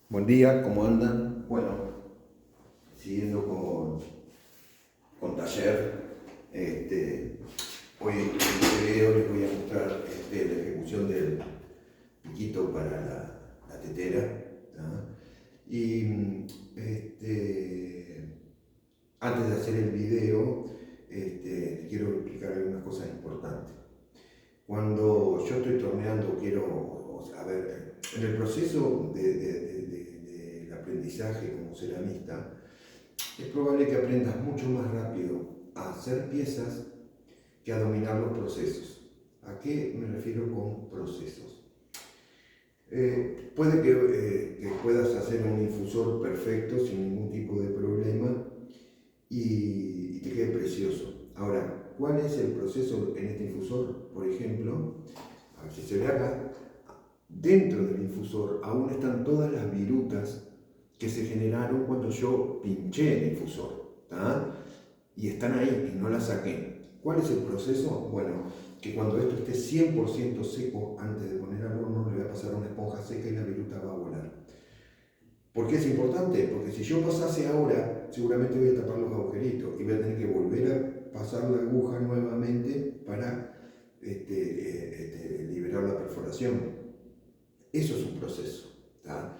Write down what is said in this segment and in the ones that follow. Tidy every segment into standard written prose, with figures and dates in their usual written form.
Buen día, ¿cómo andan? Bueno, siguiendo con taller, hoy en este video les voy a mostrar la ejecución del piquito para la tetera. ¿Ah? Y antes de hacer el video, quiero explicar algunas cosas importantes. Cuando yo estoy torneando, a ver, en el proceso del aprendizaje como ceramista, es probable que aprendas mucho más rápido a hacer piezas que a dominar los procesos. ¿A qué me refiero con procesos? Puede que puedas hacer un infusor perfecto sin ningún tipo de problema y te quede precioso. Ahora, ¿cuál es el proceso en este infusor? Por ejemplo, a ver si se ve acá, dentro del infusor aún están todas las virutas que se generaron cuando yo pinché el infusor, ¿tá? Y están ahí y no las saqué. ¿Cuál es el proceso? Bueno, que cuando esto esté 100% seco, antes de poner al horno, le voy a pasar una esponja seca y la viruta va a volar. ¿Por qué es importante? Porque si yo pasase ahora, seguramente voy a tapar los agujeritos y voy a tener que volver a pasar la aguja nuevamente para liberar la perforación. Eso es un proceso. ¿Tá?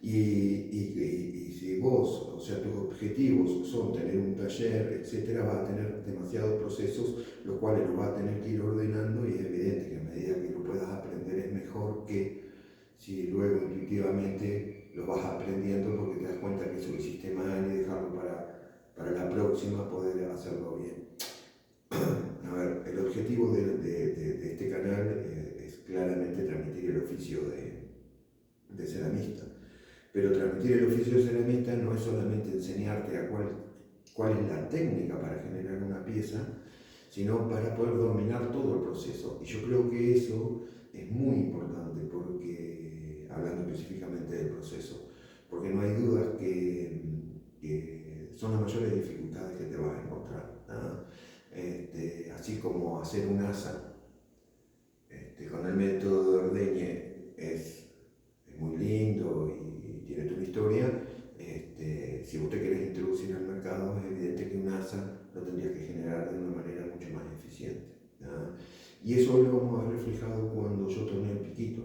Y si vos, o sea, tus objetivos son tener un taller, etcétera, vas a tener demasiados procesos, los cuales los vas a tener que ir ordenando y es evidente que a medida que lo puedas aprender es mejor que si luego intuitivamente lo vas aprendiendo porque te das cuenta que eso lo hiciste mal y dejarlo para la próxima poder hacerlo bien. A ver, el objetivo de este canal es claramente transmitir el oficio de ceramista. Pero transmitir el oficio de ceramista no es solamente enseñarte cuál es la técnica para generar una pieza, sino para poder dominar todo el proceso. Y yo creo que eso es muy importante, porque, hablando específicamente del proceso, porque no hay dudas que son las mayores dificultades que te vas a encontrar, ¿no? Así como hacer un asa con el método de Ordeñe es muy lindo y tiene toda una historia. Si vos te querés introducir al mercado, es evidente que un asa lo tendrías que generar de una manera mucho más eficiente, ¿no? Y eso lo vamos a ver reflejado cuando yo torneo el piquito,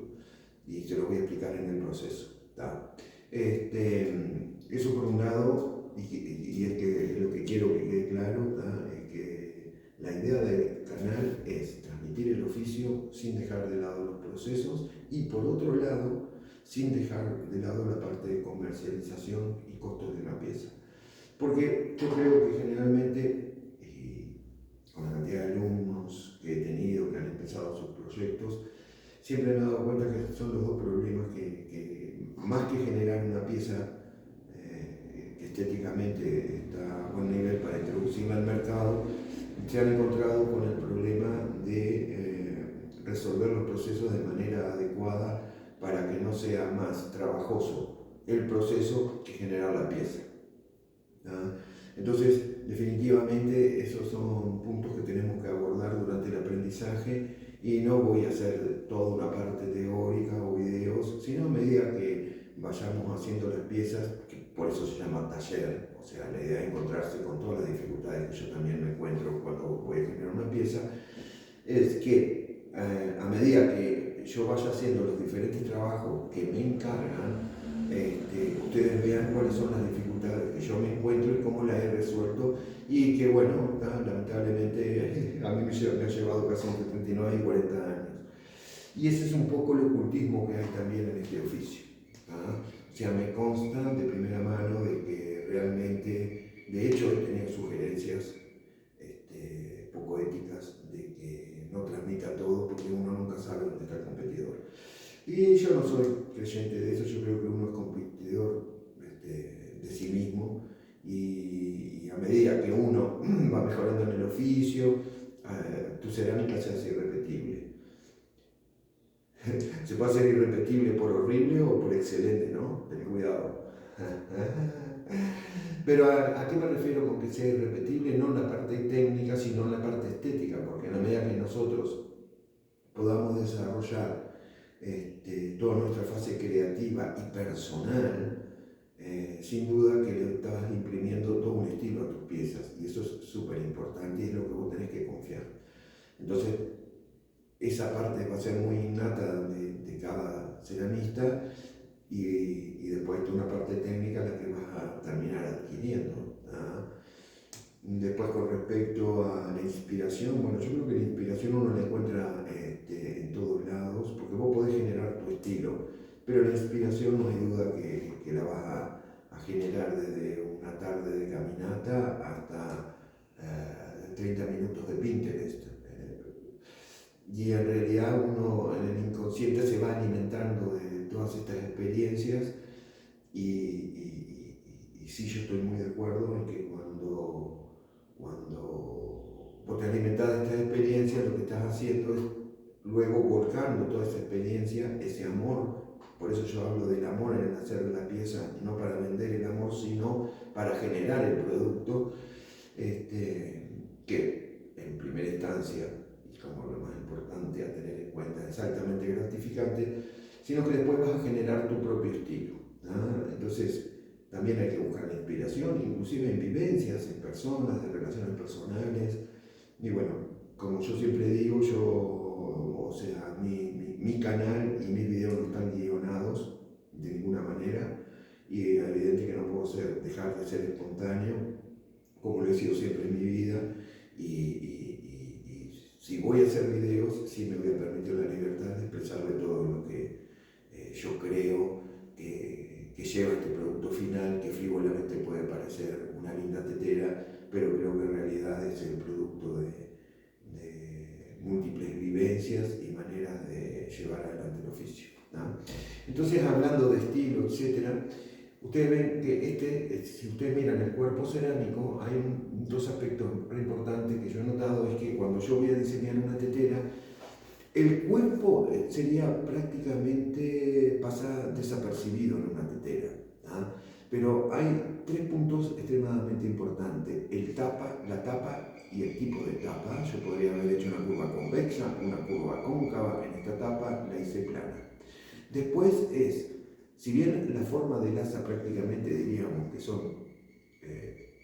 y te lo voy a explicar en el proceso, ¿no? Eso por un lado, y es que lo que quiero que quede claro, ¿no? Es que la idea del canal es transmitir el oficio sin dejar de lado los procesos y por otro lado, sin dejar de lado la parte de comercialización y costos de la pieza. Porque yo creo que generalmente, con la cantidad de alumnos que he tenido, que han empezado sus proyectos, siempre me he dado cuenta que son los dos problemas que más que generar una pieza que estéticamente está a buen nivel para introducirla al mercado, se han encontrado con el problema de resolver los procesos de manera adecuada para que no sea más trabajoso el proceso que generar la pieza, ¿no? Entonces, definitivamente esos son puntos que tenemos que abordar durante el aprendizaje y no voy a hacer toda una parte teórica o videos, sino a medida que vayamos haciendo las piezas, que por eso se llama taller, o sea, la idea de encontrarse con todas las dificultades que yo también me encuentro cuando voy a generar una pieza, es que a medida que yo vaya haciendo los diferentes trabajos que me encargan, ustedes vean cuáles son las dificultades que yo me encuentro y cómo las he resuelto, y que bueno, lamentablemente a mí me ha llevado casi entre 39 y 40 años. Y ese es un poco el ocultismo que hay también en este oficio, ¿ah? O sea, me consta de primera mano de que realmente, de hecho he tenido sugerencias poco éticas de que no transmita todo porque uno nunca sabe dónde está el competidor. Y yo no soy creyente de eso, yo creo que uno es competidor de sí mismo, y a medida que uno va mejorando en el oficio, tu cerámica se hace irrepetible. Se puede hacer irrepetible por horrible o por excelente, ¿no? Ten cuidado. Pero ¿a qué me refiero con que sea irrepetible? No en la parte técnica, sino en la parte estética, porque en la medida que nosotros podamos desarrollar toda nuestra fase creativa y personal, sin duda que le estás imprimiendo todo un estilo a tus piezas, y eso es súper importante y es lo que vos tenés que confiar. Entonces, esa parte va a ser muy innata de cada ceramista, y después toda una parte técnica la que vas a terminar adquiriendo, ¿ah? Después, con respecto a la inspiración, bueno, yo creo que la inspiración uno la encuentra en todos lados, porque vos podés generar tu estilo, pero la inspiración no hay duda que la vas a generar desde una tarde de caminata hasta 30 minutos de Pinterest. Y en realidad uno en el inconsciente se va alimentando de todas estas experiencias, y sí, yo estoy muy de acuerdo en que cuando vos te alimentás de estas experiencias, lo que estás haciendo es luego volcando toda esa experiencia, ese amor. Por eso yo hablo del amor en el hacer la pieza, no para vender el amor, sino para generar el producto, que en primera instancia, y como lo más importante a tener en cuenta, es altamente gratificante, sino que después vas a generar tu propio estilo, ¿no? Entonces, también hay que buscar la inspiración, inclusive en vivencias, en personas, en relaciones personales. Y bueno, como yo siempre digo, o sea, mi canal y mis videos no están guionados de ninguna manera, y es evidente que no puedo dejar de ser espontáneo, como lo he sido siempre en mi vida, y si voy a hacer videos, sí me voy a permitir la libertad de expresarle todo lo que yo creo que lleva este producto final, que frívolamente puede parecer una linda tetera, pero creo que en realidad es el producto de múltiples vivencias y maneras de llevar adelante el oficio, ¿no? Entonces, hablando de estilo, etcétera, ustedes ven que si ustedes miran el cuerpo cerámico, hay dos aspectos importantes que yo he notado. Es que cuando yo voy a diseñar una tetera, el cuerpo sería prácticamente pasa desapercibido en una tetera, ¿ah? Pero hay tres puntos extremadamente importantes: la tapa y el tipo de tapa. Yo podría haber hecho una curva convexa, una curva cóncava. En esta tapa la hice plana. Después si bien la forma del asa prácticamente diríamos que son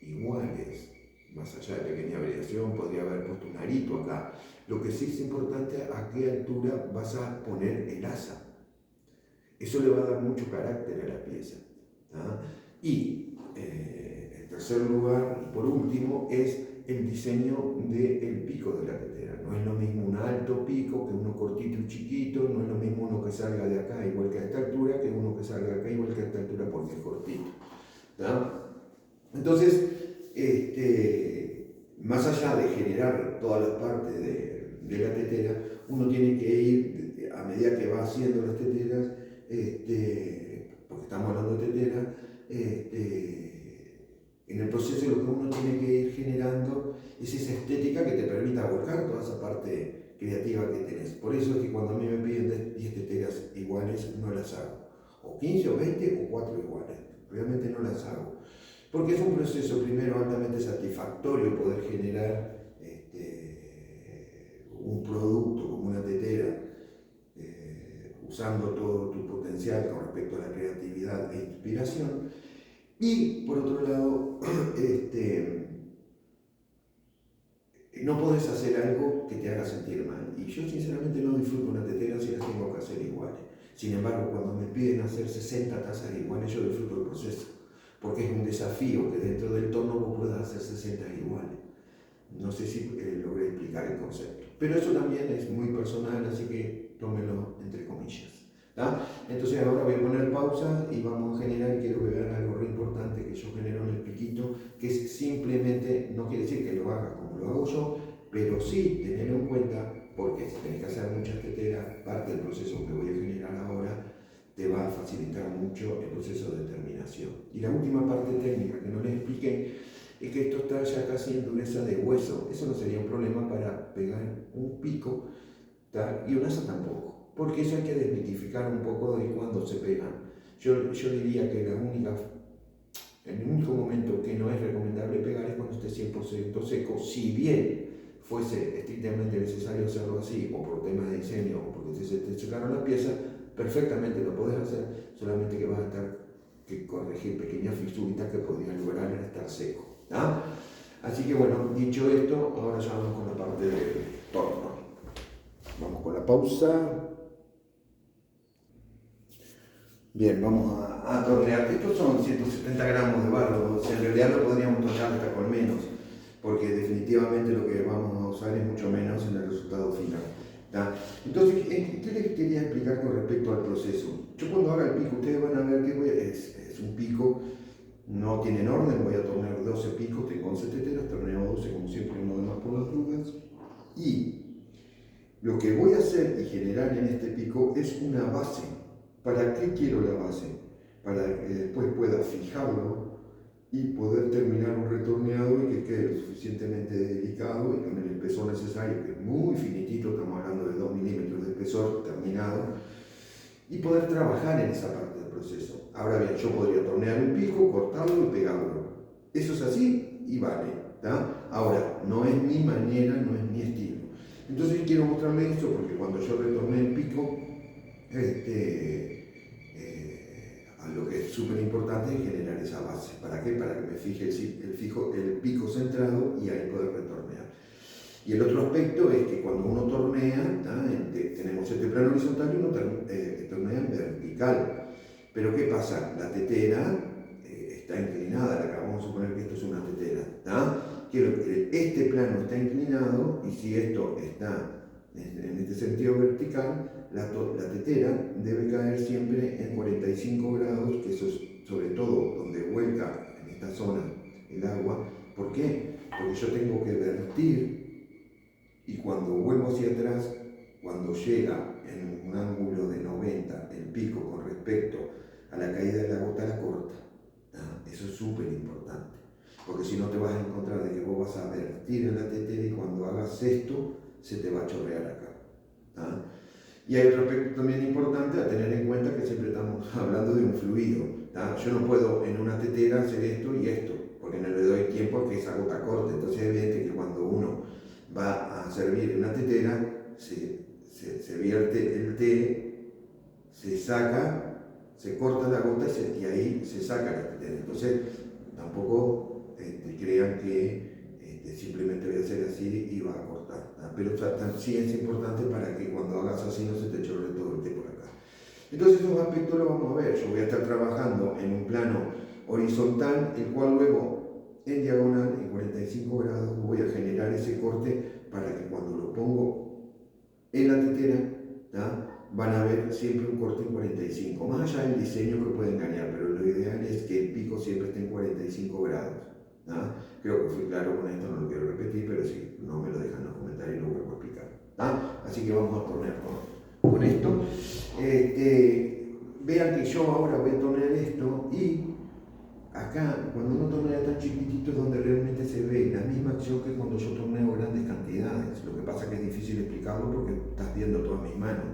iguales, más allá de pequeña variación, podría haber puesto un arito acá. Lo que sí es importante, a qué altura vas a poner el asa. Eso le va a dar mucho carácter a la pieza, ¿ah? Y en tercer lugar, y por último, es el diseño del pico de la tetera. No es lo mismo un alto pico que uno cortito y chiquito, no es lo mismo uno que salga de acá igual que a esta altura, que uno que salga de acá igual que a esta altura porque es cortito, ¿ah? Entonces, más allá de generar todas las partes de la tetera, uno tiene que ir, a medida que va haciendo las teteras, porque estamos hablando de tetera, en el proceso lo que uno tiene que ir generando es esa estética que te permita volcar toda esa parte creativa que tenés. Por eso es que cuando a mí me piden 10 teteras iguales, no las hago. O 15 o 20 o 4 iguales. Realmente no las hago. Porque es un proceso, primero, altamente satisfactorio poder generar un producto como una tetera, usando todo tu potencial con respecto a la creatividad e inspiración. Y por otro lado, no podés hacer algo que te haga sentir mal. Y yo sinceramente no disfruto una tetera si las tengo que hacer iguales. Sin embargo, cuando me piden hacer 60 tazas iguales, yo disfruto el proceso, porque es un desafío que dentro del torno vos puedas hacer 60 iguales. No sé si logré explicar el concepto, pero eso también es muy personal, así que tómenlo entre comillas, ¿tá? Entonces ahora voy a poner pausa y vamos a generar, y quiero que vean algo re importante que yo genero en el piquito, que es simplemente, no quiere decir que lo hagas como lo hago yo, pero sí tenerlo en cuenta, porque si tenés que hacer muchas teteras, parte del proceso que voy a generar ahora te va a facilitar mucho el proceso de terminación. Y la última parte técnica que no les expliqué es que esto está ya casi en dureza de hueso. Eso no sería un problema para pegar un pico, ¿tá? Y un asa tampoco, porque eso hay que desmitificar un poco de cuándo se pegan. Yo diría que el único momento que no es recomendable pegar es cuando esté 100% seco, si bien fuese estrictamente necesario hacerlo así, o por temas de diseño, o porque se te secaron las piezas, perfectamente lo podés hacer, solamente que vas a estar que corregir pequeñas fisuritas que podrían lograr estar seco. ¿Ah? Así que bueno, dicho esto, ahora ya vamos con la parte del torno. Vamos con la pausa. Bien, vamos a tornear. Estos son 170 gramos de barro, o sea, en realidad lo podríamos tornear hasta con menos, porque definitivamente lo que vamos a usar es mucho menos en el resultado final. ¿Tá? Entonces, ¿qué les quería explicar con respecto al proceso? Yo cuando haga el pico, ustedes van a ver que es un pico, no tienen orden, voy a tornear 12 picos, tengo 11 teteras, torneo 12 como siempre, uno de más por las dudas. Y lo que voy a hacer y generar en este pico es una base. ¿Para qué quiero la base? Para que después pueda fijarlo y poder terminar un retorneado y que quede lo suficientemente delicado y con el espesor necesario, que es muy finitito, estamos hablando de 2 milímetros de espesor terminado, y poder trabajar en esa parte del proceso. Ahora bien, yo podría tornear un pico, cortarlo y pegarlo. Eso es así y vale. ¿Tá? Ahora, no es mi manera, no es mi estilo. Entonces quiero mostrarle esto porque cuando yo retorné el pico, a lo que es súper importante es generar esa base. ¿Para qué? Para que me fije el pico centrado y ahí poder retornear. Y el otro aspecto es que cuando uno tornea, tenemos este plano horizontal y uno tornea en vertical. Pero ¿qué pasa? La tetera está inclinada, vamos a suponer que esto es una tetera. Este plano está inclinado y si esto está en este sentido vertical, la tetera debe caer siempre en 45 grados, que eso es sobre todo donde vuelca en esta zona el agua. ¿Por qué? Porque yo tengo que vertir y cuando vuelvo hacia atrás, cuando llega en un ángulo de 90 el pico con respecto a la caída de la gota, la corta. Eso es súper importante, porque si no te vas a encontrar de que vos vas a vertir en la tetera y cuando hagas esto, se te va a chorrear acá. Y hay otro aspecto también importante a tener en cuenta, que siempre estamos hablando de un fluido. Yo no puedo en una tetera hacer esto y esto, porque no le doy tiempo a que esa gota corte. Entonces es evidente que cuando uno va a servir en una tetera, se vierte el té, se saca, se corta la gota y ahí se saca la tetera. Entonces tampoco crean que simplemente voy a hacer así y va a cortar. Pero sí es importante para que cuando hagas así no se te chorre todo el té por acá. Entonces esos aspectos los vamos a ver. Yo voy a estar trabajando en un plano horizontal, el cual luego en diagonal, en 45 grados, voy a generar ese corte para que cuando lo pongo en la tetera, van a ver siempre un corte en 45. Más allá del diseño que puede engañar, pero lo ideal es que el pico siempre esté en 45 grados. Creo que fui claro con esto, no lo quiero repetir, pero si no me lo dejan en los comentarios lo vuelvo a explicar. Así que vamos a tornear con esto. Vean que yo ahora voy a tornear esto y acá, cuando uno tornea tan chiquitito es donde realmente se ve la misma acción que cuando yo torneo grandes cantidades. Lo que pasa es que es difícil explicarlo porque estás viendo todas mis manos.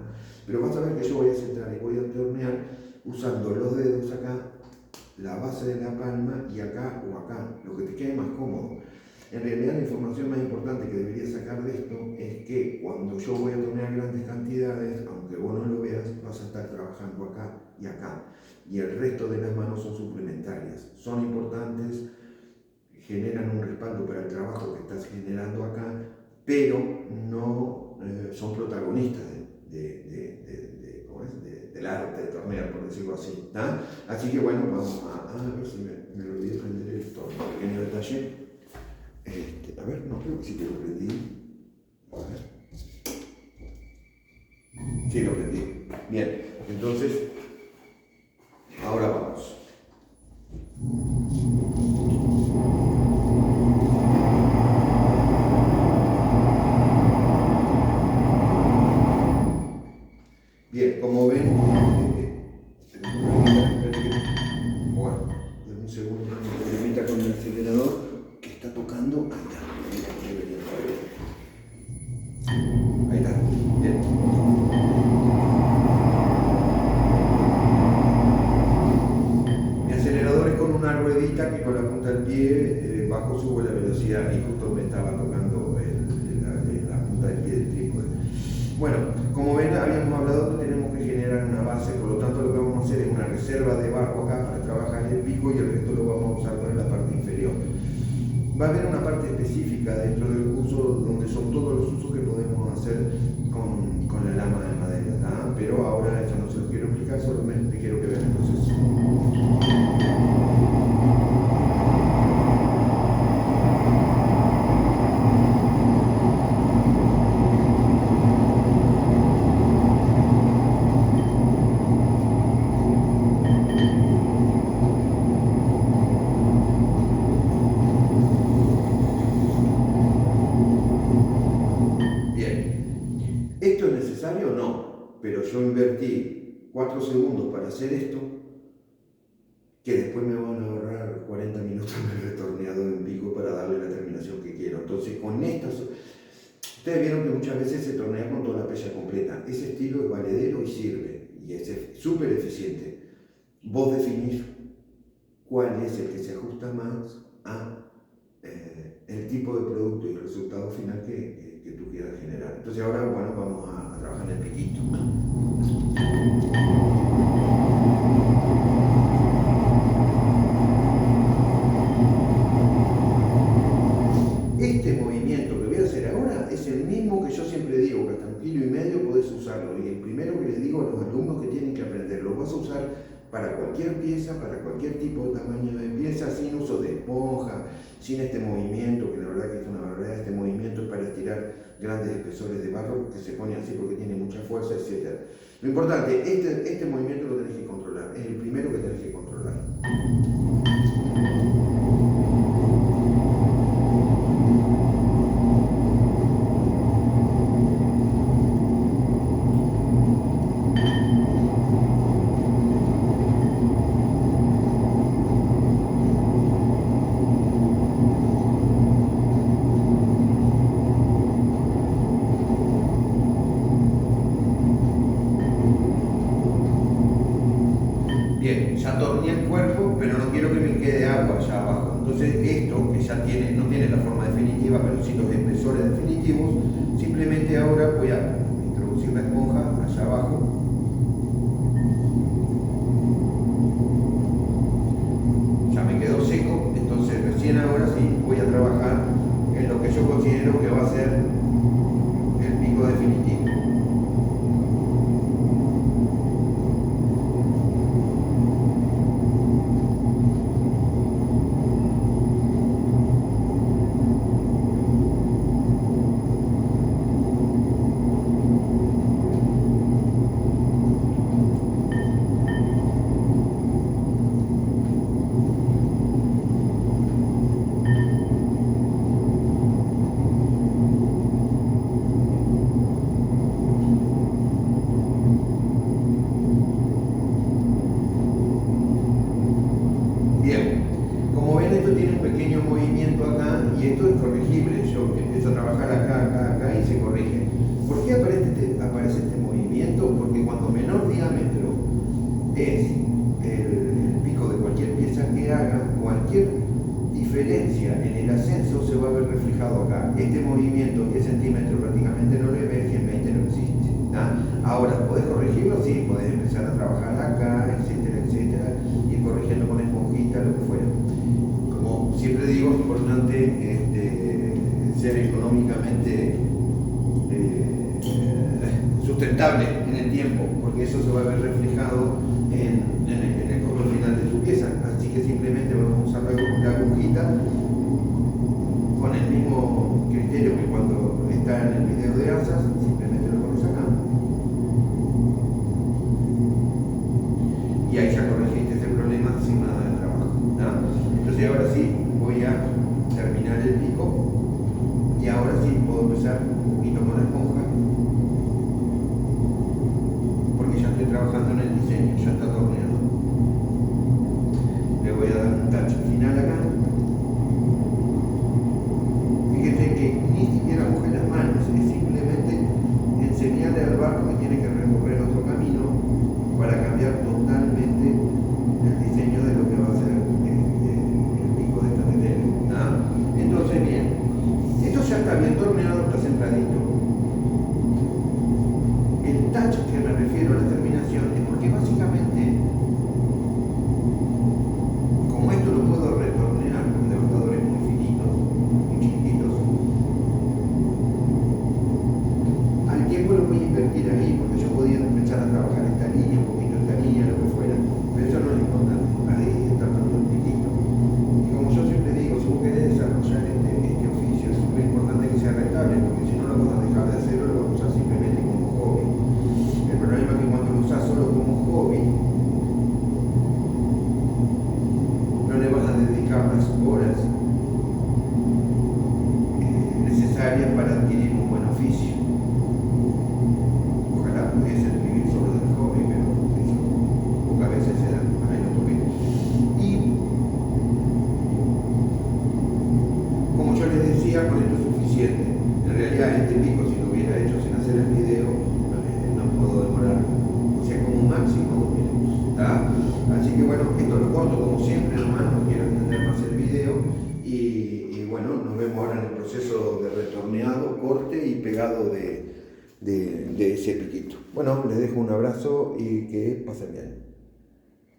Pero vas a ver que yo voy a centrar y voy a tornear usando los dedos acá, la base de la palma y acá o acá, lo que te quede más cómodo. En realidad la información más importante que deberías sacar de esto es que cuando yo voy a tornear grandes cantidades, aunque vos no lo veas, vas a estar trabajando acá y acá. Y el resto de las manos son suplementarias. Son importantes, generan un respaldo para el trabajo que estás generando acá, pero no son protagonistas del arte de tornear, por decirlo así. Así que bueno, vamos a ver si me olvidé prender el torno. Pequeño detalle. A ver, no creo que sí que lo prendí. A ver. Sí, lo prendí. Bien, entonces, ahora vamos. Bien, como ven, bueno, en un segundo me permita con el acelerador que está tocando. Ahí está, bien. Mi acelerador es con una ruedita que con la punta del pie bajo subo la velocidad y justo me estaba tocando la punta del pie del trípode. Bueno, como ven, habíamos hablado que tenemos que generar una base de barro acá para trabajar el pico y el resto lo vamos a usar en la parte inferior. Va a haber una parte específica dentro del curso donde son todos los usos que podemos hacer con la lama de madera, ¿tá? Pero ahora eso no se lo quiero explicar, solamente quiero que vean el proceso. ¿Esto es necesario? No, pero yo invertí 4 segundos para hacer esto, que después me van a ahorrar 40 minutos en el retorneado en pico para darle la terminación que quiero. Entonces, con estas, ustedes vieron que muchas veces se tornea con toda la pella completa. Ese estilo es valedero y sirve, y es súper eficiente. Vos definís cuál es el que se ajusta más a el tipo de producto y el resultado final que tú quieras generar. Entonces ahora, bueno, vamos a trabajar en el piquito. Este movimiento que voy a hacer ahora es el mismo que yo siempre digo, que hasta 1,5 kilos podés usarlo. Y el primero que les digo a los alumnos que tienen que aprender, lo vas a usar para cualquier pieza, para cualquier tipo de tamaño de pieza, sin uso de esponja, sin este movimiento, que la verdad que es una barbaridad. Este movimiento es para estirar grandes espesores de barro, que se pone así porque tiene mucha fuerza, etc. Lo importante, este movimiento lo tenés que controlar, es el primero que tenés que controlar. Bien, ya torneé el cuerpo, pero no quiero que me quede agua allá abajo. Entonces esto, que ya no tiene la forma definitiva, pero sí los espesores definitivos, simplemente ahora voy a introducir la esponja allá abajo. Ya me quedó seco, entonces recién ahora sí voy a trabajar en lo que yo considero que va a ser el pico definitivo. Bien, como ven, esto tiene un pequeño movimiento acá y esto es corregible. Yo empiezo a trabajar acá y se corrige. ¿Por qué aparece este movimiento? Porque cuando menor diámetro es el pico de cualquier pieza que haga, cualquier diferencia en el ascenso se va a ver reflejado acá. Este movimiento, 10 centímetros prácticamente no le ves y en 20 no existe. Ahora, ¿podés corregirlo? Sí, podés empezar a trabajar acá, etcétera, etcétera, ir corrigiendo con esponjita, lo que fuera. Como siempre digo, es importante ser económicamente sustentable en el tiempo, porque eso se va a ver reflejado en el costo final de tu pieza. Así que simplemente vamos a usar la agujita con el mismo criterio que cuando está en el video de asas, simplemente lo pones acá. Y ahí ya corregiste ese problema sin nada de trabajo, ¿no? Entonces ahora sí voy a terminar el pico y ahora sí puedo empezar un poquito con la esponja porque ya estoy trabajando en el diseño, ya está torneado. Le voy a dar un touch final acá. Fíjense que ni siquiera mojé las manos, es simplemente enseñarle al barco que tiene que recorrer otro camino para cambiar totalmente el diseño de lo que va a ser el pico de esta tetera. Entonces, bien, esto ya está bien torneado, está centradito. bueno, esto lo corto como siempre nomás, no quiero extender más el video. Y bueno, nos vemos ahora en el proceso de retorneado, corte y pegado de ese piquito. Bueno, les dejo un abrazo y que pasen bien.